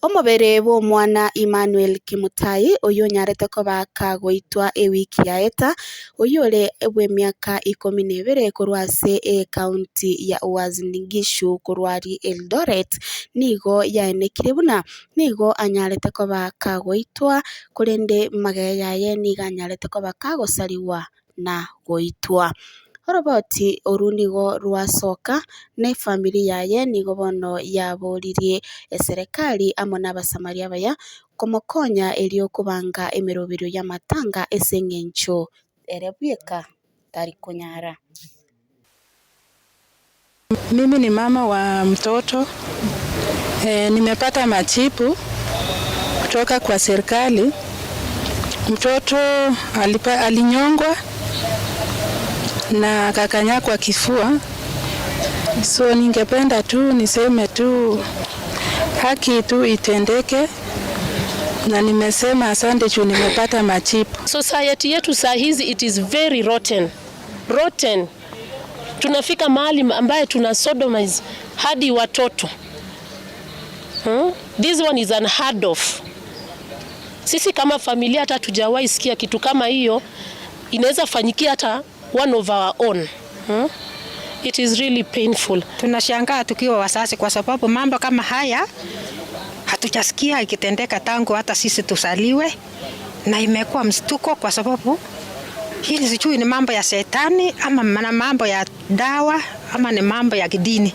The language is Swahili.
Omubere w'omwana Emmanuel Kimtai oyo nyarete koba kagoitwa ewiki yaeta oyore w'emyaka 12 kurwase county ya Uasin Gishu kurwari Eldoret nigo yaenekire buna nigo anyarete koba kagoitwa kurende magaya yaye niga anyarete koba kagosariwa na goitwa. Oroboti orunigo rwasoka na familia yaye nigo bono yaboririe serikali amo n'abasamaria baya komokonya elio kubanga emerobero ya matanga esengencho erebweka tari kunyara. Mimi ni mama wa mtoto. Nimepata majibu kutoka kwa serikali. Mtoto alinyongwa na kakanyakwa kifua. So ningependa tu niseme tu haki tu itendeke, na nimesema asante juu nimepata majibu. Society yetu saa hizi it is very rotten. Tunafika mahali ambaye tuna sodomize hadi watoto. This one is unheard of. Sisi kama familia hata tujawahi sikia kitu kama hiyo inaweza fanyikia hata one of our own. It is really painful. Tunashangaa tukiwa wazazi kwa sababu mambo kama haya hatujasikia ikitendeka tangu hata sisi tusaliwe, na imekuwa mshtuko kwa sababu hili sijui ni mambo ya shetani ama mambo ya dawa ama ni mambo ya kidini.